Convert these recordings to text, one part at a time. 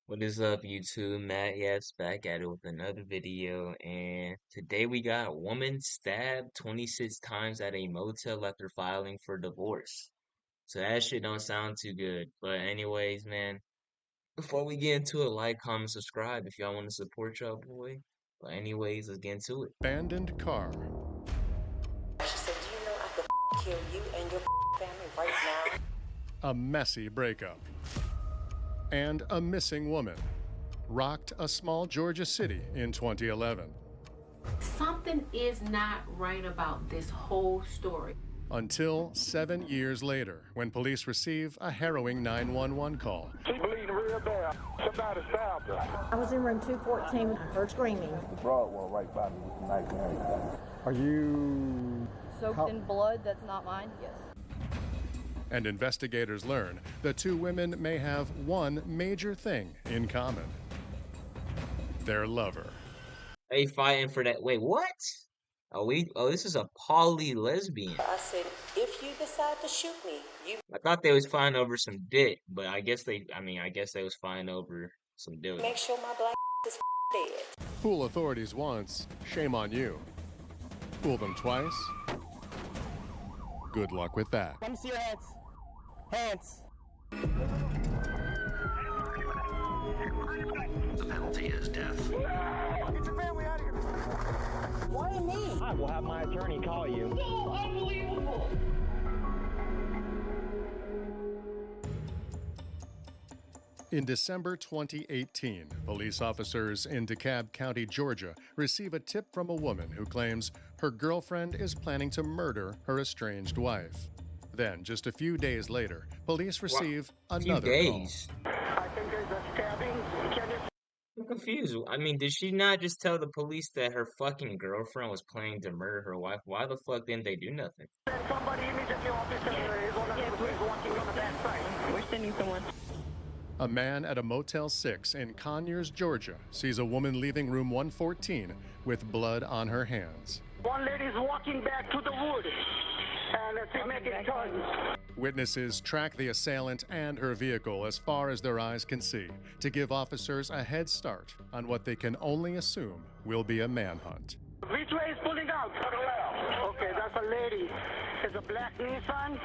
What is up, YouTube? Matt, yes, back at it with another video. And today we got woman stabbed 26 times at a motel after filing for divorce. So that shit don't sound too good. But anyways, man, before we get into it, like, comment, subscribe if y'all want to support y'all boy. But anyways, let's get into it. Abandoned car. She said, "Do you know I could kill you and your family right now?" A messy breakup. And a missing woman. Rocked a small Georgia city in 2011. Something is not right about this whole story. Until 7 years later, when police receive a harrowing 911 call. She bleeding real bad. Somebody stabbed her. I was in room 214. I heard screaming. The broad one right by me with the knife and everything. Are you soaked in blood that's not mine? Yes. And investigators learn the two women may have one major thing in common. Their lover. They fighting for that. Wait, what? This is a poly lesbian. I said, "If you decide to shoot me, you..." I thought they was fighting over some dick, but I guess they was fighting over some dick. make sure my black is dead. Fool authorities once, shame on you. Fool them twice, good luck with that. Let me see your hands. Hands. The penalty is death. Get your family out of here. Why me? I will have my attorney call you. So unbelievable. In December 2018, police officers in DeKalb County, Georgia, receive a tip from a woman who claims her girlfriend is planning to murder her estranged wife. Then, just a few days later, police receive another days. I think there's a stabbing. Can it... I'm confused. I mean, did she not just tell the police that her fucking girlfriend was planning to murder her wife? Why the fuck didn't they do nothing? Send somebody immediately, officer. Is one of the police walking on the back side. We're sending someone. A man at a Motel 6 in Conyers, Georgia, sees a woman leaving room 114 with blood on her hands. One lady's walking back to the wood. And she's making turns. Witnesses track the assailant and her vehicle as far as their eyes can see to give officers a head start on what they can only assume will be a manhunt. Which way is pulling out? To the left. Okay, that's a lady. It's a black Nissan.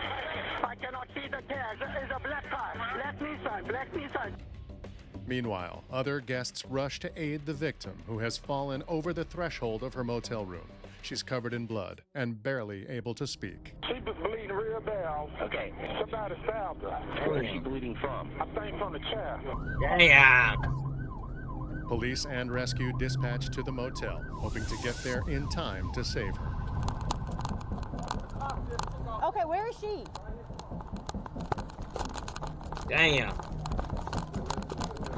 I cannot see the tag. It's a black car. Black Nissan. Black Nissan. Meanwhile, other guests rush to aid the victim who has fallen over the threshold of her motel room. She's covered in blood and barely able to speak. She was bleeding real bad. Okay. Somebody stabbed her. Where is she bleeding from? I think from the chair. Damn. Police and rescue dispatched to the motel, hoping to get there in time to save her. Okay, where is she? Damn.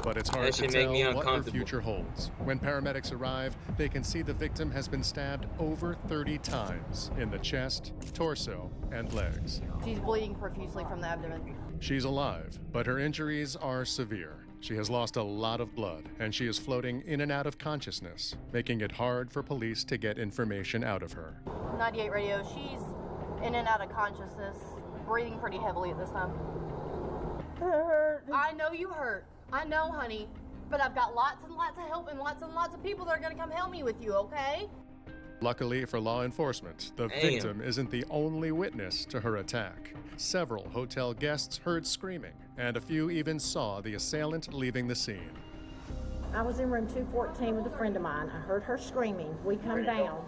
But it's hard That to should make tell me what her uncomfortable. future holds. When paramedics arrive, they can see the victim has been stabbed over 30 times in the chest, torso, and legs. She's bleeding profusely from the abdomen. She's alive, but her injuries are severe. She has lost a lot of blood, and she is floating in and out of consciousness, making it hard for police to get information out of her. 98 radio. She's in and out of consciousness, breathing pretty heavily at this time. I know you hurt. I know, honey. But I've got lots and lots of help and lots of people that are going to come help me with you, okay? Luckily for law enforcement, the Damn. victim isn't the only witness to her attack. Several hotel guests heard screaming, and a few even saw the assailant leaving the scene. I was in room 214 with a friend of mine. I heard her screaming. We come down,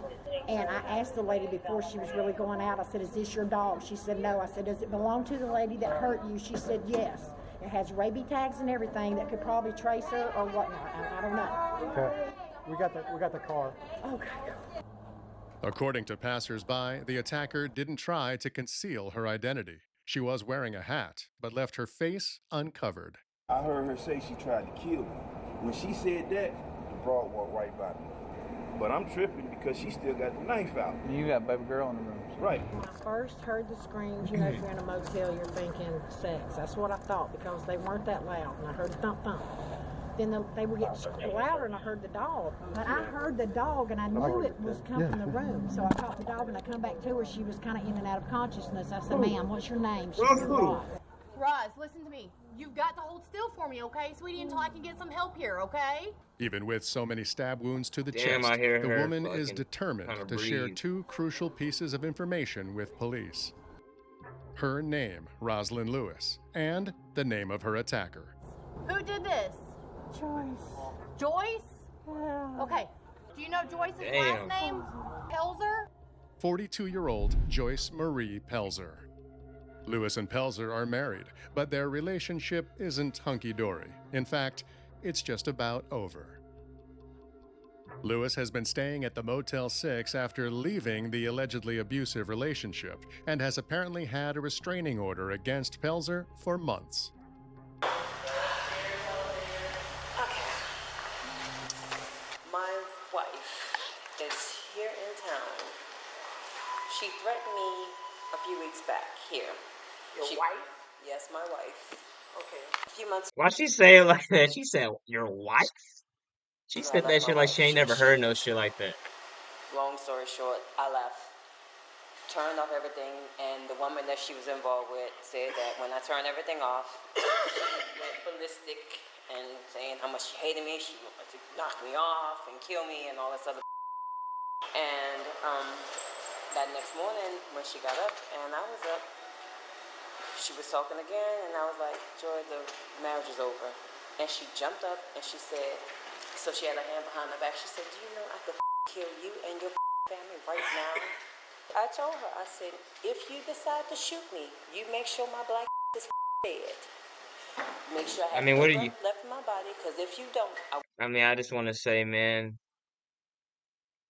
and I asked the lady before she was really going out, I said, "Is this your dog?" She said, "No." I said, "Does it belong to the lady that hurt you?" She said, "Yes." It has rabies tags and everything that could probably trace her or whatnot. I don't know. Okay. We got the car. Okay. According to passersby, the attacker didn't try to conceal her identity. She was wearing a hat, but left her face uncovered. I heard her say she tried to kill me. When she said that, the broad walked right by me. But I'm tripping because she still got the knife out. You got a baby girl in the room. Right. When I first heard the screams, you know, if you're in a motel, you're thinking sex. That's what I thought because they weren't that loud, and I heard thump thump. Then they were getting louder, and I heard the dog. But I heard the dog, and I knew it was coming from the room. So I caught the dog, and I come back to her. She was kind of in and out of consciousness. I said, "Ma'am, what's your name?" She said, "Roz." Roz, listen to me. You've got to hold still for me, okay, sweetie, until I can get some help here, okay? Even with so many stab wounds to the Damn, chest, I hear the her woman is fucking determined trying to to share breathe. 2 crucial pieces of information with police. Her name, Rosalind Lewis, and the name of her attacker. Who did this? Joyce. Joyce? Yeah. Okay. Do you know Joyce's Damn. last name? Pelzer? 42-year-old Joyce Marie Pelzer. Lewis and Pelzer are married, but their relationship isn't hunky-dory. In fact, it's just about over. Lewis has been staying at the Motel 6 after leaving the allegedly abusive relationship and has apparently had a restraining order against Pelzer for months. Okay. My wife is here in town. She threatened me a few weeks back here. Your wife? Yes, my wife. Okay. A few months Why she say it like that? She said, your wife? She ago, I said left that my shit like wife. she ain't never heard no shit like that. Long story short, I left, turned off everything, and the woman that she was involved with said that when I turned everything off, she went ballistic and saying how much she hated me, she wanted to knock me off and kill me and all this other. And that next morning when she got up and I was up, she was talking again, and I was like, Joy, the marriage is over. And she jumped up and she said, so she had her hand behind her back, she said, do you know I could kill you and your family right now? I told her, I said, if you decide to shoot me, you make sure my black is dead. Make sure I I have mean, no what are you? breath left in my body, because if you don't, I mean, I just want to say, man,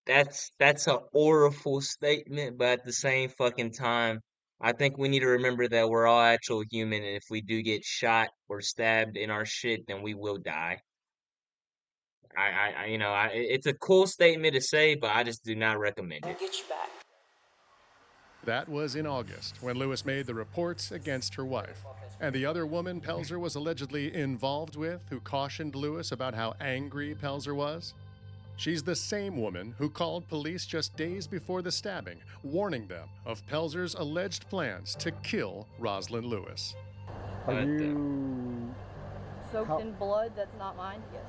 that's a horrible statement, but at the same fucking time, I think we need to remember that we're all actual human, and if we do get shot or stabbed in our shit, then we will die. It's a cool statement to say, but I just do not recommend I'll it. get you back. That was in August, when Lewis made the reports against her wife. And the other woman Pelzer was allegedly involved with, who cautioned Lewis about how angry Pelzer was? She's the same woman who called police just days before the stabbing, warning them of Pelzer's alleged plans to kill Rosalind Lewis. Are What the- you? Soaked in blood that's not mine? Yes.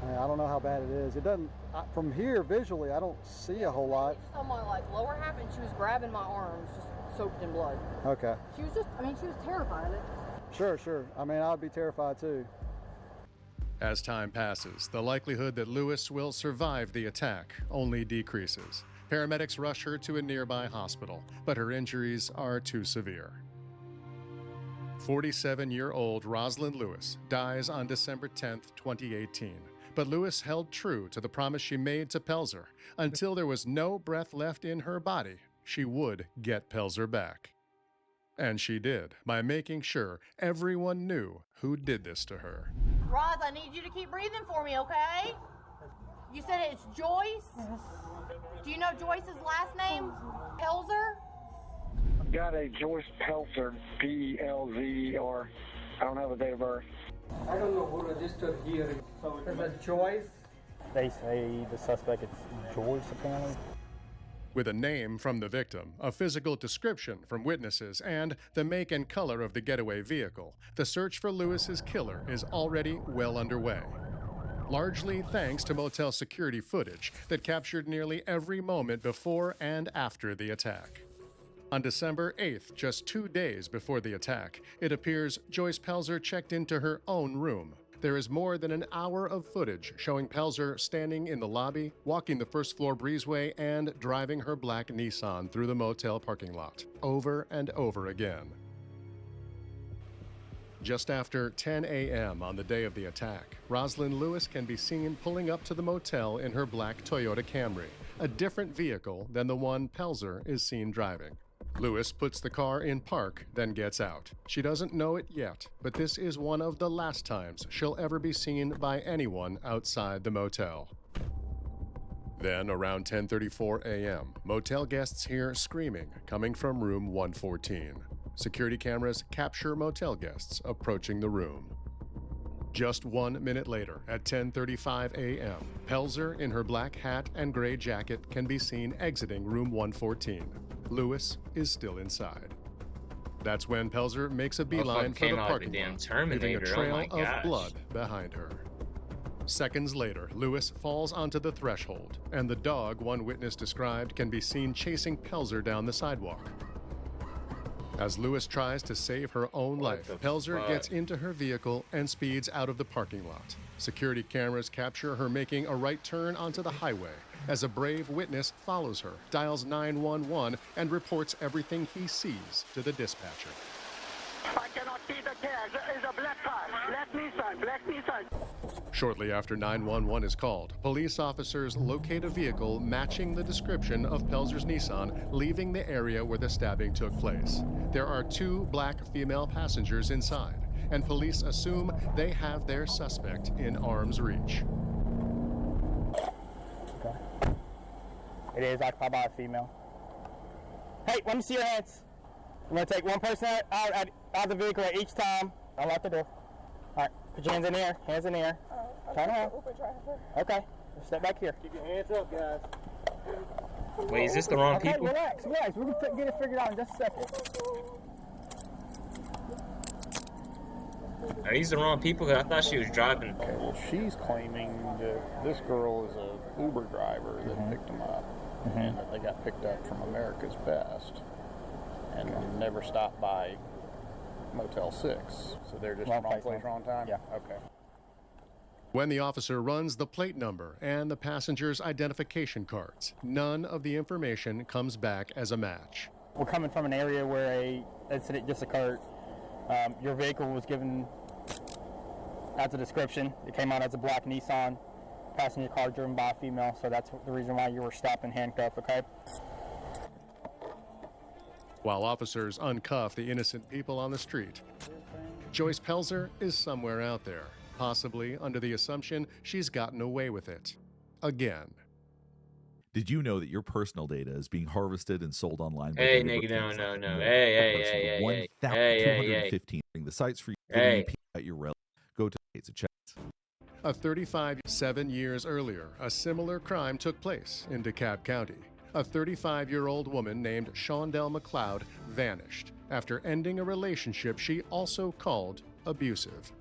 I don't know how bad it is. It doesn't. From here, visually, I don't see a whole lot. Just on my lower half, and she was grabbing my arms, just soaked in blood. Okay. She was she was terrified of it. Sure. I mean, I'd be terrified too. As time passes, the likelihood that Lewis will survive the attack only decreases. Paramedics rush her to a nearby hospital, but her injuries are too severe. 47-year-old Rosalind Lewis dies on December 10th, 2018. But Lewis held true to the promise she made to Pelzer. Until there was no breath left in her body, she would get Pelzer back. And she did, by making sure everyone knew who did this to her. Roz, I need you to keep breathing for me, okay? You said it's Joyce? Yes. Do you know Joyce's last name? Pelzer? I've got a Joyce Pelzer, P-E-L-Z-E-R. I don't have a date of birth. I don't know who registered here. So is it Joyce? They say the suspect is Joyce, apparently. With a name from the victim, a physical description from witnesses, and the make and color of the getaway vehicle, the search for Lewis's killer is already well underway. Largely thanks to motel security footage that captured nearly every moment before and after the attack. On December 8th, just 2 days before the attack, it appears Joyce Pelzer checked into her own room. There is more than an hour of footage showing Pelzer standing in the lobby, walking the first floor breezeway, and driving her black Nissan through the motel parking lot, over and over again. Just after 10 a.m. on the day of the attack, Rosalind Lewis can be seen pulling up to the motel in her black Toyota Camry, a different vehicle than the one Pelzer is seen driving. Lewis puts the car in park, then gets out. She doesn't know it yet, but this is one of the last times she'll ever be seen by anyone outside the motel. Then, around 10:34 a.m., motel guests hear screaming coming from room 114. Security cameras capture motel guests approaching the room. Just 1 minute later, at 10:35 a.m., Pelzer, in her black hat and gray jacket, can be seen exiting room 114. Lewis is still inside. That's when Pelzer makes a beeline Motherfucker for came the out like the parking damn lot, leaving a Terminator. Oh my trail of blood gosh. behind her. Seconds later, Lewis falls onto the threshold, and the dog one witness described can be seen chasing Pelzer down the sidewalk. As Lewis tries to save her own What life, the Pelzer fuck? gets into her vehicle and speeds out of the parking lot. Security cameras capture her making a right turn onto the highway as a brave witness follows her, dials 911, and reports everything he sees to the dispatcher. I cannot see the tag. It's a black car. Black Nissan. Black Nissan. Shortly after 911 is called, police officers locate a vehicle matching the description of Pelzer's Nissan leaving the area where the stabbing took place. There are 2 black female passengers inside, and police assume they have their suspect in arm's reach. Okay. It is occupied by a female. Hey, let me see your hands. I'm going to take one person out of the vehicle at each time. Unlock the door. All right, put your hands in the air. Hands in the air. Turn around. Okay, step back here. Keep your hands up, guys. Wait, is this the wrong people? Relax. We can get it figured out in just a second. Are these the wrong people? 'Cause I thought she was driving. Okay, well, she's claiming that this girl is a Uber driver that picked them up, and that they got picked up from America's Best, and never stopped by Motel 6. So they're just wrong place, wrong time? Yeah. Okay. When the officer runs the plate number and the passenger's identification cards, none of the information comes back as a match. We're coming from an area where an incident just occurred. Your vehicle was given as a description. It came out as a black Nissan passenger car driven by a female, so that's the reason why you were stopped and handcuffed, okay? While officers uncuff the innocent people on the street, Joyce Pelzer is somewhere out there, possibly under the assumption she's gotten away with it. Again. Did you know that your personal data is being harvested and sold online by Hey, data nigga, bookings no. off of Hey. 1,215. The sites for you Hey. WP at your rel. Go to It's a Chat. A 7 years earlier, a similar crime took place in DeKalb County. A 35-year-old woman named Shondell McLeod vanished after ending a relationship she also called abusive.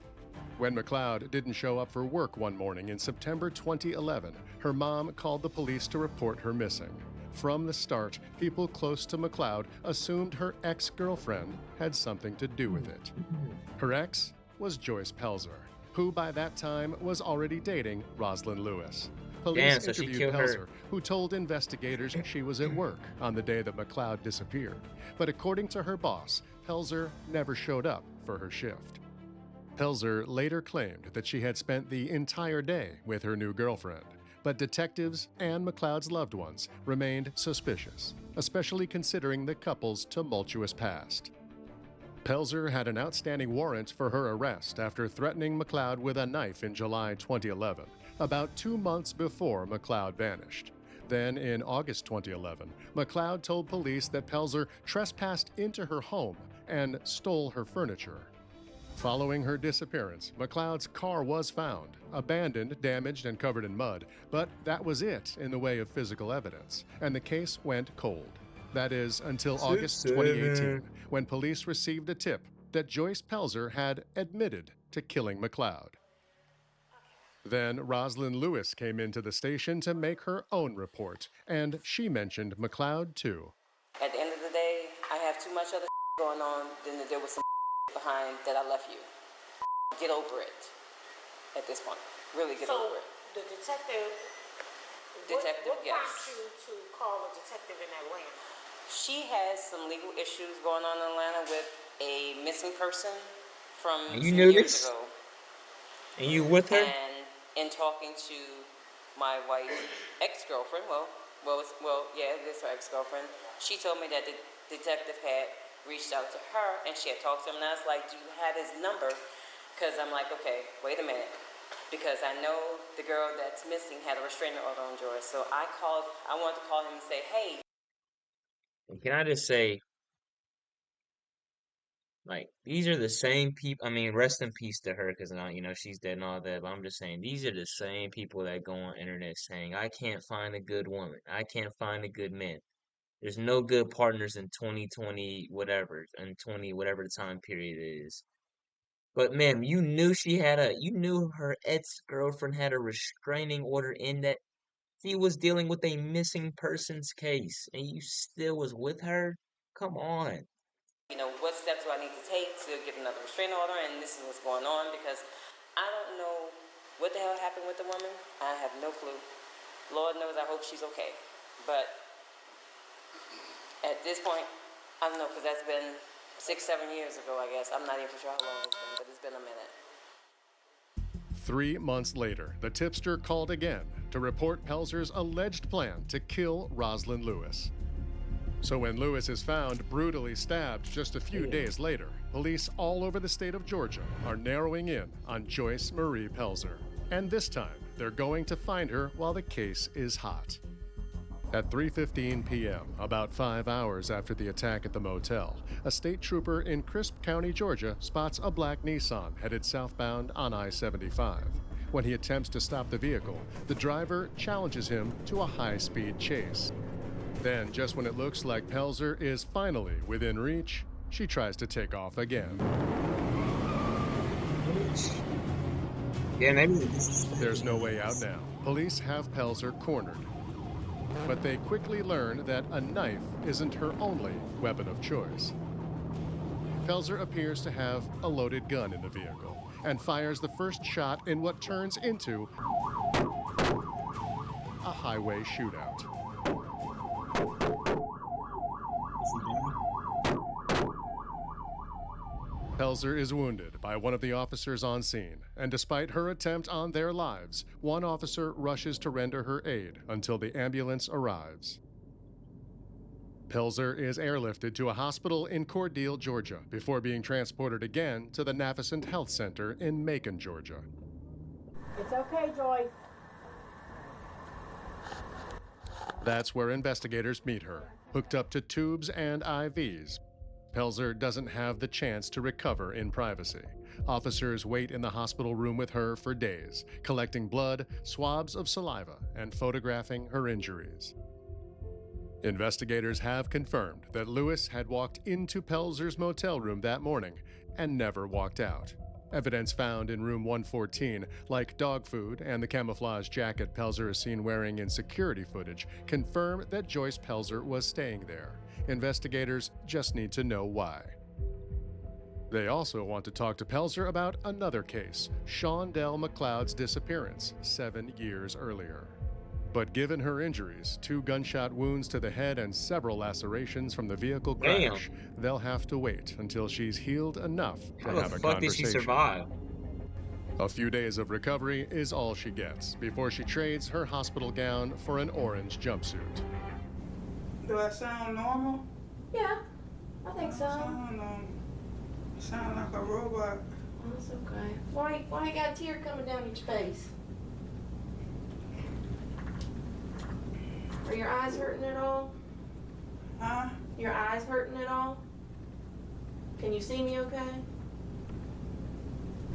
When McLeod didn't show up for work one morning in September 2011, her mom called the police to report her missing. From the start, people close to McLeod assumed her ex-girlfriend had something to do with it. Her ex was Joyce Pelzer, who by that time was already dating Rosalind Lewis. Police Damn, so she interviewed killed her. Pelzer, who told investigators she was at work on the day that McLeod disappeared. But according to her boss, Pelzer never showed up for her shift. Pelzer later claimed that she had spent the entire day with her new girlfriend, but detectives and McLeod's loved ones remained suspicious, especially considering the couple's tumultuous past. Pelzer had an outstanding warrant for her arrest after threatening McLeod with a knife in July 2011, about 2 months before McLeod vanished. Then, in August 2011, McLeod told police that Pelzer trespassed into her home and stole her furniture. Following her disappearance, McLeod's car was found, abandoned, damaged, and covered in mud, but that was it in the way of physical evidence, and the case went cold. That is, until August 2018, when police received a tip that Joyce Pelzer had admitted to killing McLeod. Then Rosalind Lewis came into the station to make her own report, and she mentioned McLeod too. At the end of the day, I have too much other going on than to deal with some behind that I left you. Get over it at this point. Really get over it. The detective, what yes. prompts you to call a detective in Atlanta? She has some legal issues going on in Atlanta with a missing person from And you some knew years this? ago. And you with her? And in talking to my wife's ex-girlfriend, yeah, it is her ex-girlfriend, she told me that the detective had reached out to her and she had talked to him, and I was like, do you have his number? Because I'm like, okay, wait a minute, because I know the girl that's missing had a restraining order on Joyce. So I wanted to call him and say, hey. Can I just say, like, these are the same people. I mean, rest in peace to her, because now, she's dead and all that. But I'm just saying, these are the same people that go on internet saying, I can't find a good woman. I can't find a good man. There's no good partners in 2020, whatever, in 20, whatever the time period is. But ma'am, you knew her ex-girlfriend had a restraining order in that she was dealing with a missing persons case, and you still was with her? Come on. You know, what steps do I need to take to get another restraining order, and this is what's going on, because I don't know what the hell happened with the woman. I have no clue. Lord knows I hope she's okay. But at this point, I don't know, because that's been 6-7 years ago, I guess. I'm not even sure how long it's been, but it's been a minute. 3 months later, the tipster called again to report Pelzer's alleged plan to kill Rosalind Lewis. So when Lewis is found brutally stabbed just a few days later, police all over the state of Georgia are narrowing in on Joyce Marie Pelzer. And this time, they're going to find her while the case is hot. At 3:15 p.m., about 5 hours after the attack at the motel, a state trooper in Crisp County, Georgia, spots a black Nissan headed southbound on I-75. When he attempts to stop the vehicle, the driver challenges him to a high-speed chase. Then, just when it looks like Pelzer is finally within reach, she tries to take off again. Yeah, maybe There's no way out now. Police have Pelzer cornered. But they quickly learn that a knife isn't her only weapon of choice. Pelzer appears to have a loaded gun in the vehicle and fires the first shot in what turns into a highway shootout. Pelzer is wounded by one of the officers on scene, and despite her attempt on their lives, one officer rushes to render her aid until the ambulance arrives. Pelzer is airlifted to a hospital in Cordele, Georgia, before being transported again to the Navicent Health Center in Macon, Georgia. It's okay, Joyce. That's where investigators meet her, hooked up to tubes and IVs. Pelzer doesn't have the chance to recover in privacy. Officers wait in the hospital room with her for days, collecting blood, swabs of saliva, and photographing her injuries. Investigators have confirmed that Lewis had walked into Pelzer's motel room that morning and never walked out. Evidence found in room 114, like dog food and the camouflage jacket Pelzer is seen wearing in security footage, confirm that Joyce Pelzer was staying there. Investigators just need to know why. They also want to talk to Pelzer about another case, Shondell McLeod's disappearance 7 years earlier. But given her injuries, 2 gunshot wounds to the head and several lacerations from the vehicle crash, they'll have to wait until she's healed enough to have a conversation. How the fuck did she survive? A few days of recovery is all she gets before she trades her hospital gown for an orange jumpsuit. Do I sound normal? Yeah, I think so. I sound like a robot. That's okay. Why you got a tear coming down your face? Are your eyes hurting at all? Huh? Your eyes hurting at all? Can you see me okay?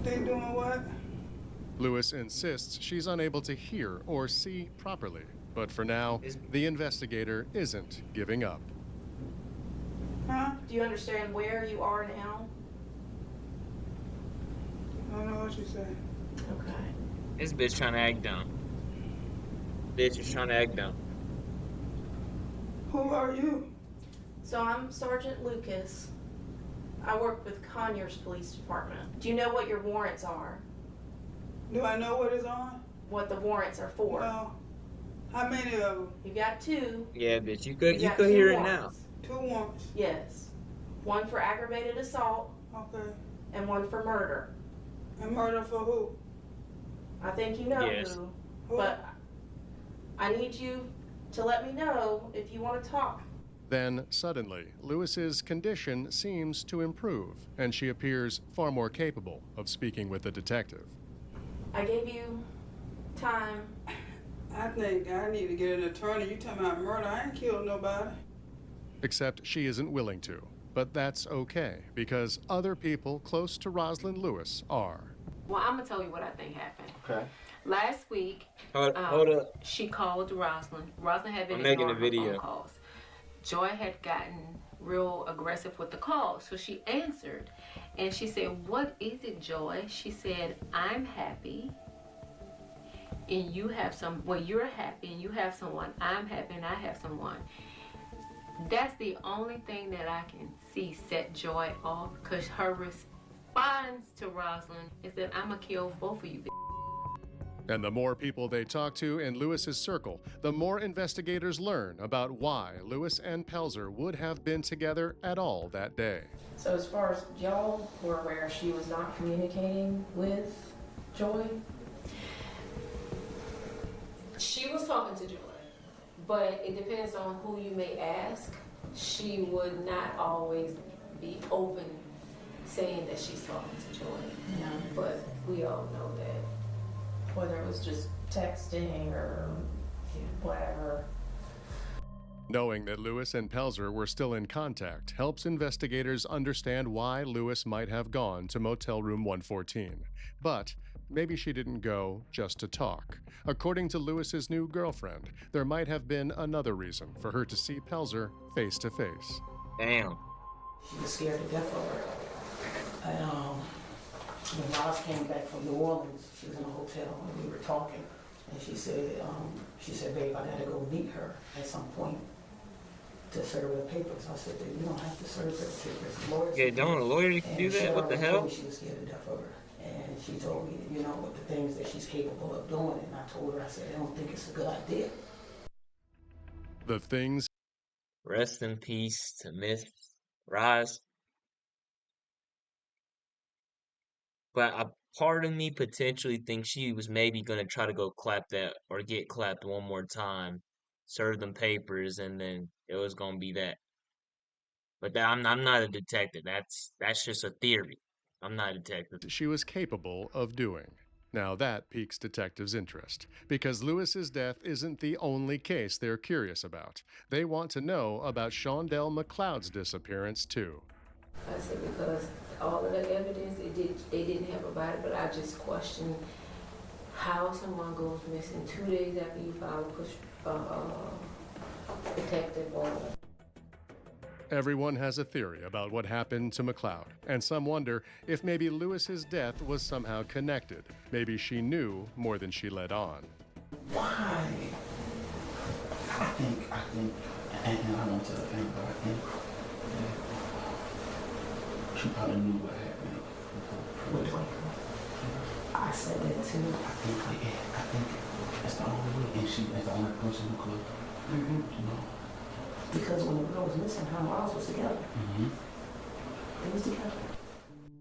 They doing what? Lewis insists she's unable to hear or see properly. But for now, the investigator isn't giving up. Huh? Do you understand where you are now? I don't know what you said. Okay. This bitch trying to act dumb. Bitch is trying to act dumb. Who are you? So I'm Sergeant Lucas. I work with Conyers Police Department. Do you know what your warrants are? Do I know what it's on? What the warrants are for? No. How many of them? You got 2. Yeah, bitch, you could hear it now. 2 warrants? Yes. 1 for aggravated assault. Okay. And 1 for murder. And murder for who? I think you know who. But I need you to let me know if you want to talk. Then, suddenly, Lewis's condition seems to improve, and she appears far more capable of speaking with the detective. I gave you time. I think I need to get an attorney. You talking about murder? I ain't killed nobody. Except she isn't willing to. But that's okay, because other people close to Rosalind Lewis are. Well, I'm going to tell you what I think happened. Okay. Last week, hold up. she called Rosalind. Rosalind had been I'm making a ignoring her video. phone calls. Joy had gotten real aggressive with the call. So she answered and she said, "What is it, Joy?" She said, "I'm happy and you have some, well, you're happy and you have someone. I'm happy and I have someone." That's the only thing that I can see set Joy off, because her response to Rosalind is that "I'm gonna kill both of you." And the more people they talk to in Lewis's circle, the more investigators learn about why Lewis and Pelzer would have been together at all that day. So as far as y'all were aware, she was not communicating with Joy? She was talking to Joy, but it depends on who you may ask. She would not always be open saying that she's talking to Joy. Yeah. But we all know that. Whether it was just texting or whatever. Knowing that Lewis and Pelzer were still in contact helps investigators understand why Lewis might have gone to Motel Room 114. But maybe she didn't go just to talk. According to Lewis's new girlfriend, there might have been another reason for her to see Pelzer face to face. Damn. She was scared to death of her. And when Roz came back from New Orleans, she was in a hotel and we were talking. And she said, "Babe, I gotta go meet her at some point to serve her papers." I said, "Babe, you don't have to serve her papers. Lawyers." Yeah, don't a lawyer do that? What the hell? She was scared to death of her. And she told me, what the things that she's capable of doing. And I told her, I said, "I don't think it's a good idea." The things. Rest in peace to Miss Roz. But a part of me potentially thinks she was maybe gonna try to go clap that or get clapped one more time, serve them papers, and then it was gonna be that. But I'm not a detective. That's just a theory. I'm not a detective. She was capable of doing. Now that piques detectives' interest, because Lewis's death isn't the only case they're curious about. They want to know about Shondell McLeod's disappearance too. I said because all of the evidence, they didn't have a body, but I just questioned how someone goes missing 2 days after you file a protective order. Everyone has a theory about what happened to McLeod, and some wonder if maybe Lewis's death was somehow connected. Maybe she knew more than she let on. Why? I think, and I won't tell the family, but I think she probably knew what happened. I said that too. I think that's the only way, and she is the only person who could, Because when the girl was missing, her and Roz was together. They was together.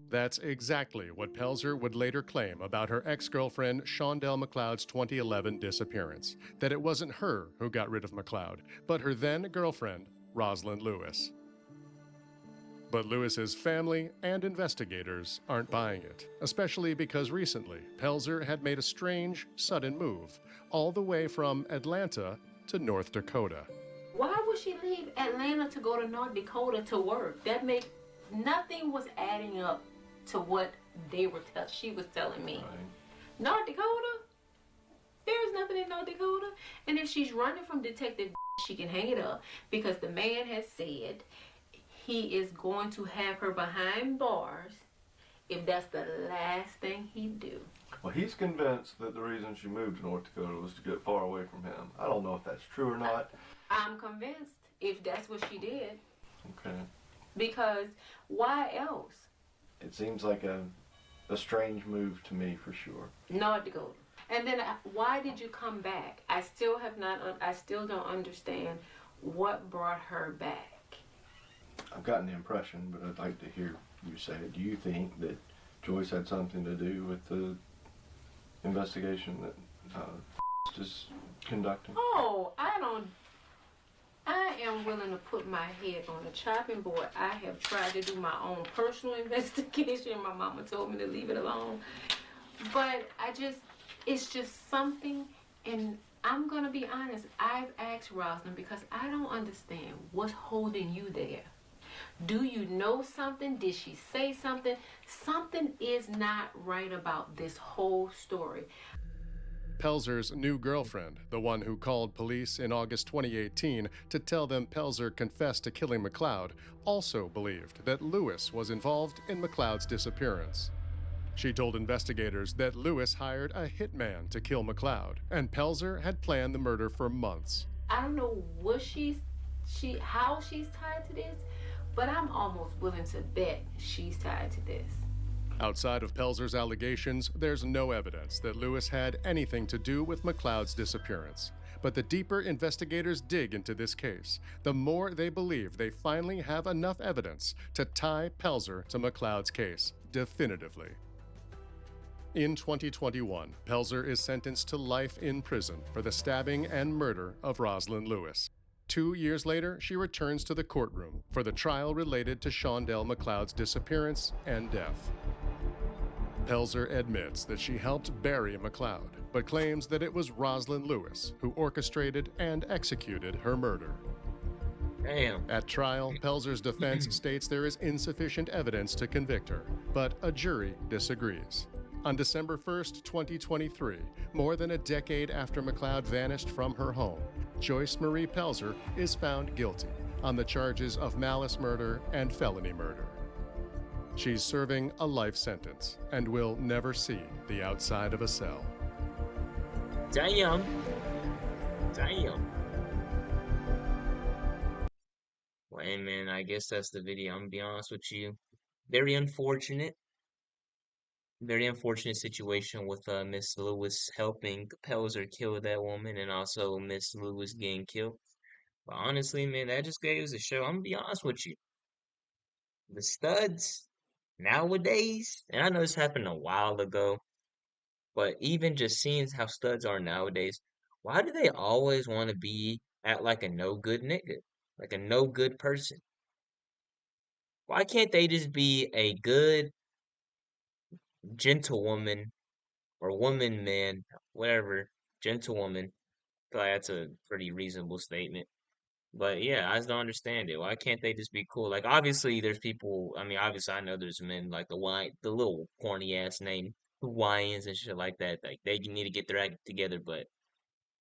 That's exactly what Pelzer would later claim about her ex-girlfriend Shondell McLeod's 2011 disappearance, that it wasn't her who got rid of McLeod, but her then-girlfriend, Rosalind Lewis. But Lewis's family and investigators aren't buying it, especially because recently Pelzer had made a strange, sudden move, all the way from Atlanta to North Dakota. Why would she leave Atlanta to go to North Dakota to work? Nothing was adding up to what she was telling me. Right. North Dakota? There's nothing in North Dakota. And if she's running from Detective, she can hang it up, because the man has said he is going to have her behind bars if that's the last thing he do. Well, he's convinced that the reason she moved to North Dakota was to get far away from him. I don't know if that's true or not. I'm convinced if that's what she did. Okay. Because why else? It seems like a strange move to me, for sure. North Dakota. And then why did you come back? I still don't understand what brought her back. I've gotten the impression, but I'd like to hear you say it. Do you think that Joyce had something to do with the investigation that is conducting? Oh, I am willing to put my head on the chopping board. I have tried to do my own personal investigation. My mama told me to leave it alone. But it's just something, and I'm going to be honest, I've asked Rosalind because I don't understand what's holding you there. Do you know something? Did she say something? Something is not right about this whole story. Pelzer's new girlfriend, the one who called police in August 2018 to tell them Pelzer confessed to killing McLeod, also believed that Lewis was involved in McLeod's disappearance. She told investigators that Lewis hired a hitman to kill McLeod, and Pelzer had planned the murder for months. I don't know how she's tied to this, but I'm almost willing to bet she's tied to this. Outside of Pelzer's allegations, there's no evidence that Lewis had anything to do with McLeod's disappearance. But the deeper investigators dig into this case, the more they believe they finally have enough evidence to tie Pelzer to McLeod's case definitively. In 2021, Pelzer is sentenced to life in prison for the stabbing and murder of Rosalind Lewis. 2 years later, she returns to the courtroom for the trial related to Shondell McLeod's disappearance and death. Pelzer admits that she helped bury McLeod, but claims that it was Rosalind Lewis who orchestrated and executed her murder. Damn. At trial, Pelzer's defense states there is insufficient evidence to convict her, but a jury disagrees. On December 1st, 2023, more than a decade after McLeod vanished from her home, Joyce Marie Pelzer is found guilty on the charges of malice murder and felony murder. She's serving a life sentence and will never see the outside of a cell. Damn. Damn. Well, hey, man, I guess that's the video. I'm gonna be honest with you. Very unfortunate. Very unfortunate situation with Miss Lewis helping Pelzer kill that woman and also Miss Lewis getting killed. But honestly, man, that just goes to show. I'm gonna be honest with you. The studs nowadays, and I know this happened a while ago, but even just seeing how studs are nowadays, why do they always want to be at like a no good nigga? Like a no good person? Why can't they just be a good gentlewoman or woman, man, whatever, gentlewoman? I feel like that's a pretty reasonable statement. But yeah, I just don't understand it. Why can't they just be cool? Like obviously there's people, I mean obviously I know there's men like the little corny ass name Hawaiians and shit like that. Like they need to get their act together, but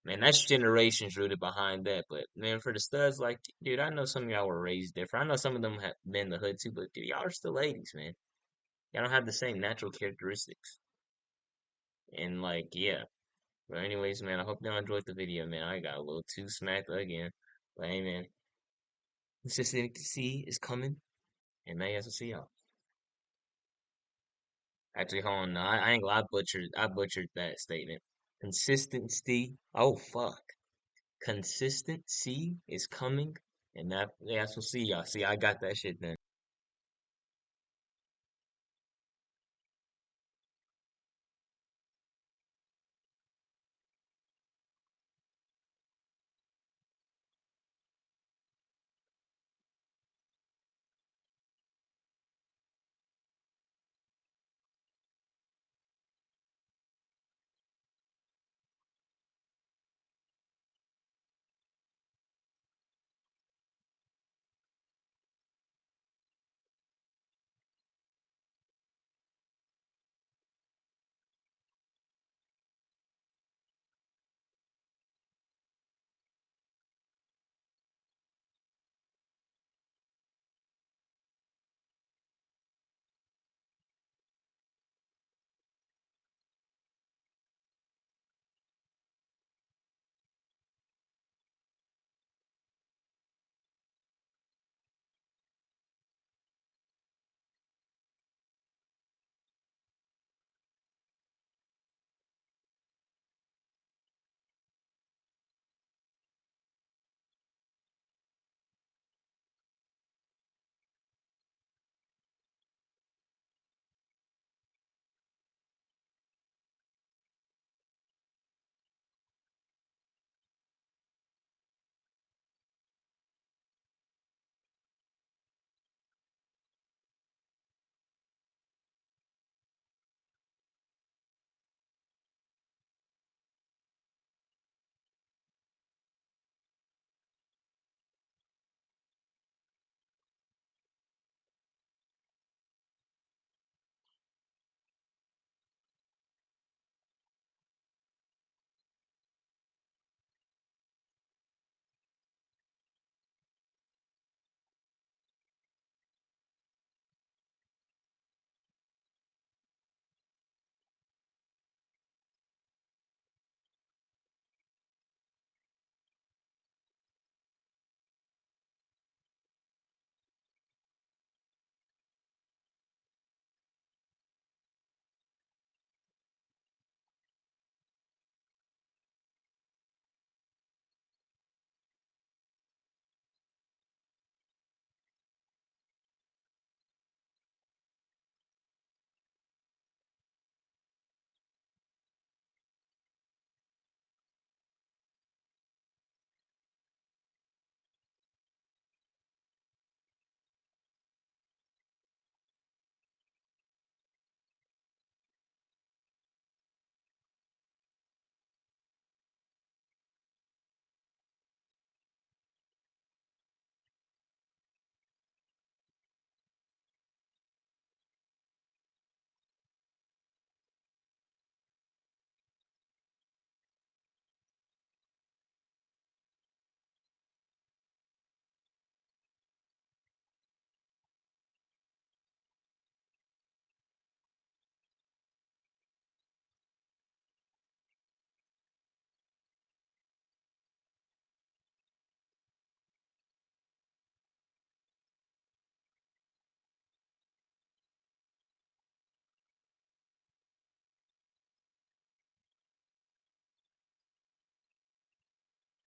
man, that's generations rooted behind that. But man, for the studs, like dude, I know some of y'all were raised different. I know some of them have been in the hood too, but dude, y'all are still ladies, man. Y'all don't have the same natural characteristics. And like, yeah. But anyways, man, I hope y'all enjoyed the video, man. I got a little too smacked again. But hey, man, consistency is coming, and may as well see y'all. Actually, hold on, no, I ain't gonna, I butchered that statement. Consistency, oh fuck. Consistency is coming, and that, yeah, that's what see y'all. See, I got that shit then.